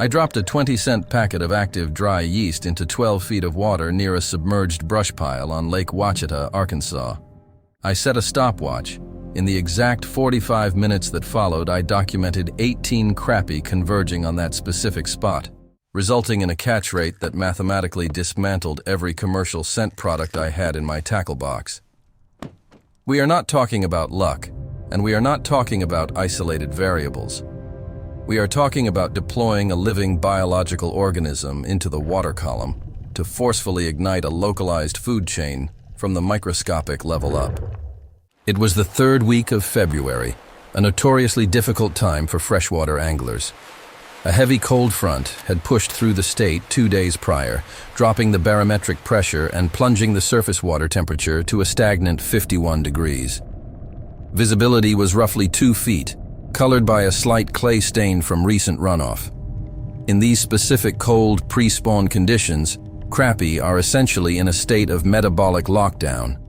I dropped a 20-cent packet of active dry yeast into 12 feet of water near a submerged brush pile on Lake Ouachita, Arkansas. I set a stopwatch. In the exact 45 minutes that followed, I documented 18 crappie converging on that specific spot, resulting in a catch rate that mathematically dismantled every commercial scent product I had in my tackle box. We are not talking about luck, and we are not talking about isolated variables. We are talking about deploying a living biological organism into the water column to forcefully ignite a localized food chain from the microscopic level up. It was the third week of February, a notoriously difficult time for freshwater anglers. A heavy cold front had pushed through the state 2 days prior, dropping the barometric pressure and plunging the surface water temperature to a stagnant 51 degrees. Visibility was roughly 2 feet, colored by a slight clay stain from recent runoff. In these specific cold pre-spawn conditions, crappie are essentially in a state of metabolic lockdown.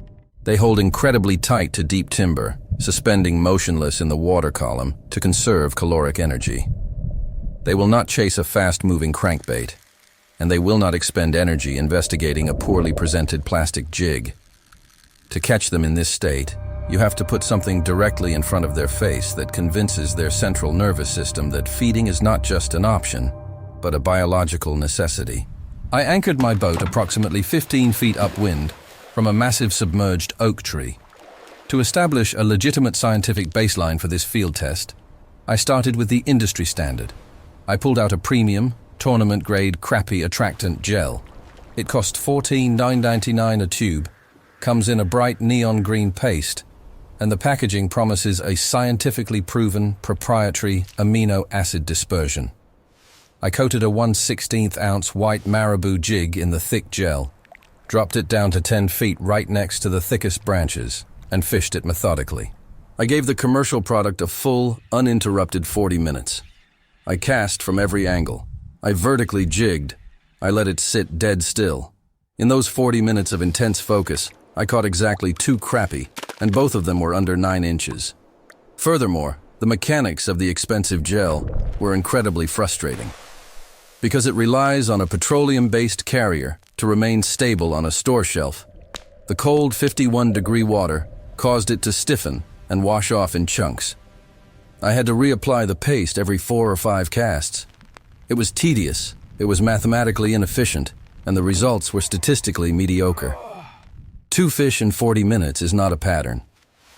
They hold incredibly tight to deep timber, suspending motionless in the water column to conserve caloric energy. They will not chase a fast-moving crankbait, and they will not expend energy investigating a poorly presented plastic jig. To catch them in this state, you have to put something directly in front of their face that convinces their central nervous system that feeding is not just an option, but a biological necessity. I anchored my boat approximately 15 feet upwind from a massive submerged oak tree. To establish a legitimate scientific baseline for this field test, I started with the industry standard. I pulled out a premium, tournament-grade crappie attractant gel. It cost $14.99 a tube, comes in a bright neon green paste, and the packaging promises a scientifically proven proprietary amino acid dispersion. I coated a 1/16 ounce white marabou jig in the thick gel, dropped it down to 10 feet right next to the thickest branches, and fished it methodically. I gave the commercial product a full, uninterrupted 40 minutes. I cast from every angle. I vertically jigged. I let it sit dead still. In those 40 minutes of intense focus, I caught exactly 2 crappie, and both of them were under 9 inches. Furthermore, the mechanics of the expensive gel were incredibly frustrating. Because it relies on a petroleum-based carrier to remain stable on a store shelf, the cold 51-degree water caused it to stiffen and wash off in chunks. I had to reapply the paste every 4 or 5 casts. It was tedious, it was mathematically inefficient, and the results were statistically mediocre. 2 fish in 40 minutes is not a pattern.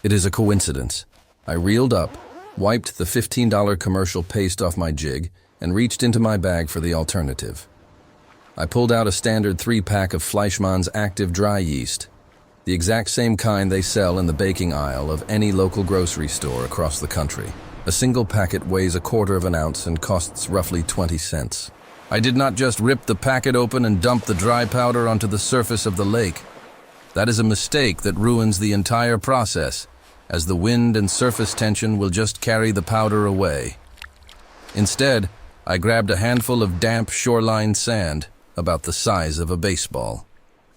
It is a coincidence. I reeled up, wiped the $15 commercial paste off my jig, and reached into my bag for the alternative. I pulled out a standard 3-pack of Fleischmann's active dry yeast, the exact same kind they sell in the baking aisle of any local grocery store across the country. A single packet weighs 1/4 of an ounce and costs roughly 20 cents. I did not just rip the packet open and dump the dry powder onto the surface of the lake. That is a mistake that ruins the entire process, as the wind and surface tension will just carry the powder away. Instead, I grabbed a handful of damp shoreline sand, about the size of a baseball.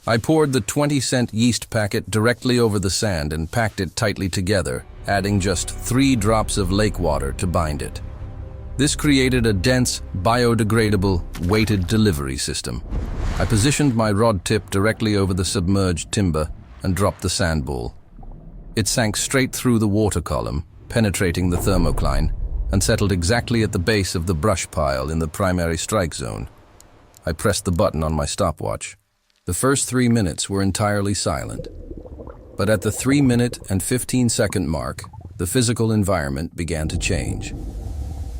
I poured the 20-cent yeast packet directly over the sand and packed it tightly together, adding just 3 drops of lake water to bind it. This created a dense, biodegradable, weighted delivery system. I positioned my rod tip directly over the submerged timber and dropped the sand ball. It sank straight through the water column, penetrating the thermocline, and settled exactly at the base of the brush pile in the primary strike zone. I pressed the button on my stopwatch. The first 3 minutes were entirely silent. But at the 3-minute and 15-second mark, the physical environment began to change.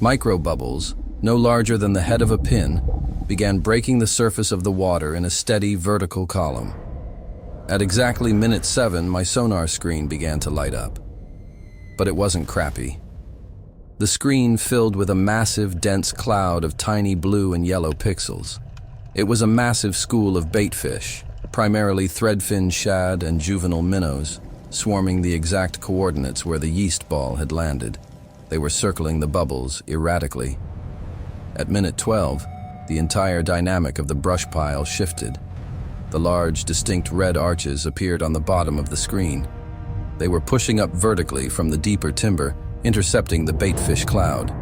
Microbubbles, no larger than the head of a pin, began breaking the surface of the water in a steady vertical column. At exactly minute 7, my sonar screen began to light up. But it wasn't crappie. The screen filled with a massive, dense cloud of tiny blue and yellow pixels. It was a massive school of baitfish, primarily threadfin shad and juvenile minnows, swarming the exact coordinates where the yeast ball had landed. They were circling the bubbles erratically. At minute 12, the entire dynamic of the brush pile shifted. The large, distinct red arches appeared on the bottom of the screen. They were pushing up vertically from the deeper timber, intercepting the baitfish cloud.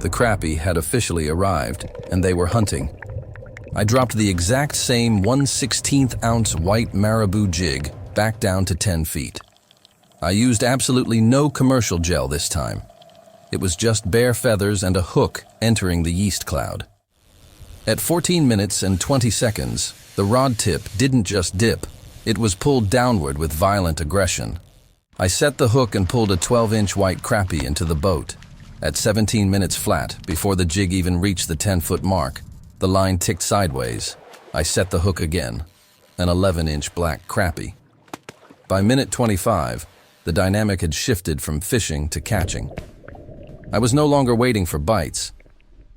the crappie had officially arrived, and they were hunting. I dropped the exact same 1/16 ounce white marabou jig back down to 10 feet. I used absolutely no commercial gel this time. It was just bare feathers and a hook entering the yeast cloud. At 14 minutes and 20 seconds, the rod tip didn't just dip, it was pulled downward with violent aggression. I set the hook and pulled a 12-inch white crappie into the boat. At 17 minutes flat, before the jig even reached the 10-foot mark, the line ticked sideways. I set the hook again, an 11-inch black crappie. By minute 25, the dynamic had shifted from fishing to catching. I was no longer waiting for bites.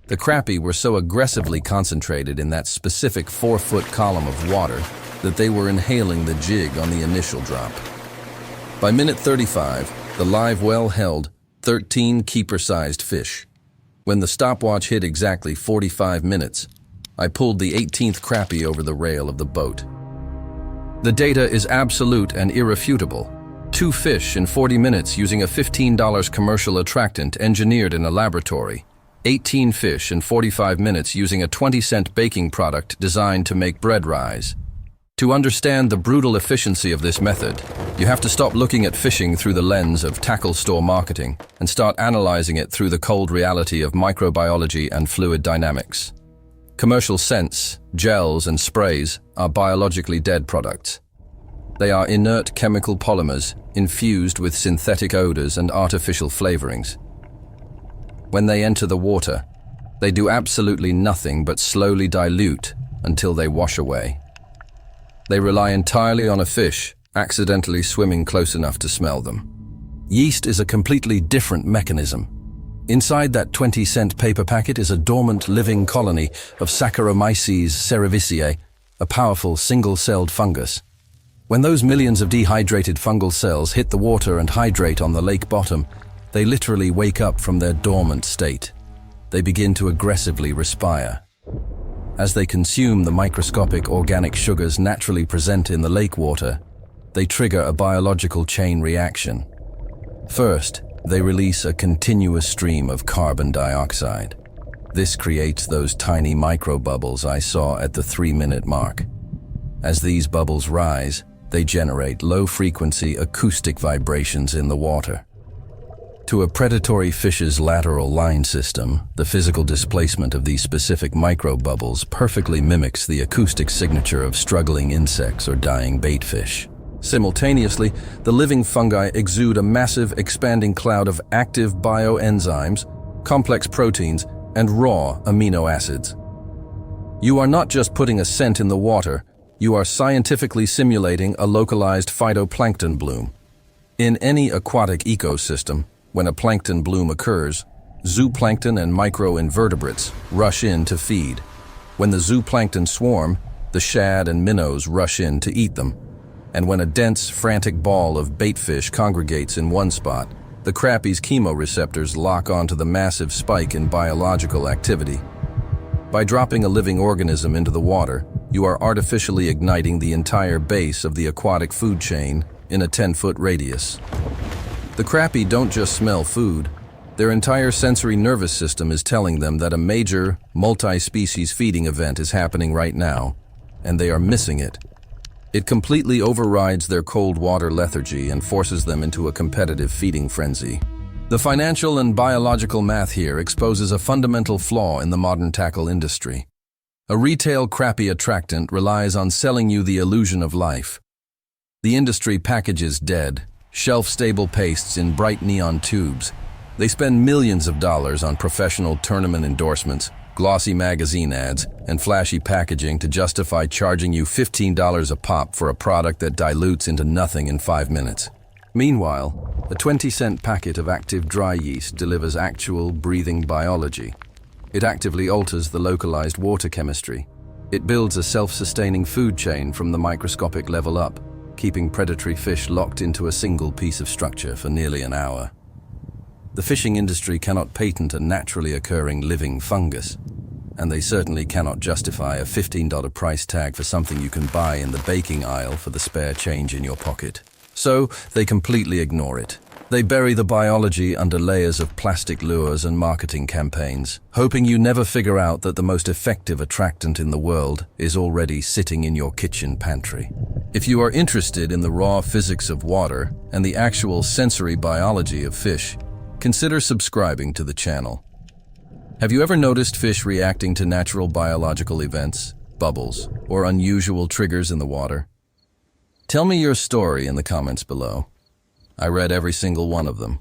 The crappie were so aggressively concentrated in that specific 4-foot column of water that they were inhaling the jig on the initial drop. By minute 35, the live well held 13 keeper-sized fish. When the stopwatch hit exactly 45 minutes, I pulled the 18th crappie over the rail of the boat. The data is absolute and irrefutable. 2 fish in 40 minutes using a $15 commercial attractant engineered in a laboratory. 18 fish in 45 minutes using a 20-cent baking product designed to make bread rise. To understand the brutal efficiency of this method, you have to stop looking at fishing through the lens of tackle store marketing and start analyzing it through the cold reality of microbiology and fluid dynamics. Commercial scents, gels, and sprays are biologically dead products. They are inert chemical polymers infused with synthetic odors and artificial flavorings. When they enter the water, they do absolutely nothing but slowly dilute until they wash away. They rely entirely on a fish accidentally swimming close enough to smell them. Yeast is a completely different mechanism. Inside that 20-cent paper packet is a dormant living colony of Saccharomyces cerevisiae, a powerful single-celled fungus. When those millions of dehydrated fungal cells hit the water and hydrate on the lake bottom, they literally wake up from their dormant state. They begin to aggressively respire. As they consume the microscopic organic sugars naturally present in the lake water, they trigger a biological chain reaction. First, they release a continuous stream of carbon dioxide. This creates those tiny microbubbles I saw at the 3-minute mark. As these bubbles rise, they generate low-frequency acoustic vibrations in the water. To a predatory fish's lateral line system, the physical displacement of these specific microbubbles perfectly mimics the acoustic signature of struggling insects or dying baitfish. Simultaneously, the living fungi exude a massive expanding cloud of active bio-enzymes, complex proteins, and raw amino acids. You are not just putting a scent in the water, you are scientifically simulating a localized phytoplankton bloom. In any aquatic ecosystem, when a plankton bloom occurs, zooplankton and microinvertebrates rush in to feed. When the zooplankton swarm, the shad and minnows rush in to eat them. And when a dense, frantic ball of baitfish congregates in one spot, the crappie's chemoreceptors lock onto the massive spike in biological activity. By dropping a living organism into the water, you are artificially igniting the entire base of the aquatic food chain in a 10-foot radius. The crappie don't just smell food. Their entire sensory nervous system is telling them that a major, multi-species feeding event is happening right now, and they are missing it. It completely overrides their cold water lethargy and forces them into a competitive feeding frenzy. The financial and biological math here exposes a fundamental flaw in the modern tackle industry. A retail crappie attractant relies on selling you the illusion of life. The industry packages dead, shelf-stable pastes in bright neon tubes. They spend millions of dollars on professional tournament endorsements, glossy magazine ads, and flashy packaging to justify charging you $15 a pop for a product that dilutes into nothing in 5 minutes. Meanwhile, a 20-cent packet of active dry yeast delivers actual, breathing biology. It actively alters the localized water chemistry. It builds a self-sustaining food chain from the microscopic level up, keeping predatory fish locked into a single piece of structure for nearly an hour. The fishing industry cannot patent a naturally occurring living fungus, and they certainly cannot justify a $15 price tag for something you can buy in the baking aisle for the spare change in your pocket. So they completely ignore it. They bury the biology under layers of plastic lures and marketing campaigns, hoping you never figure out that the most effective attractant in the world is already sitting in your kitchen pantry. If you are interested in the raw physics of water and the actual sensory biology of fish, consider subscribing to the channel. Have you ever noticed fish reacting to natural biological events, bubbles, or unusual triggers in the water? Tell me your story in the comments below. I read every single one of them.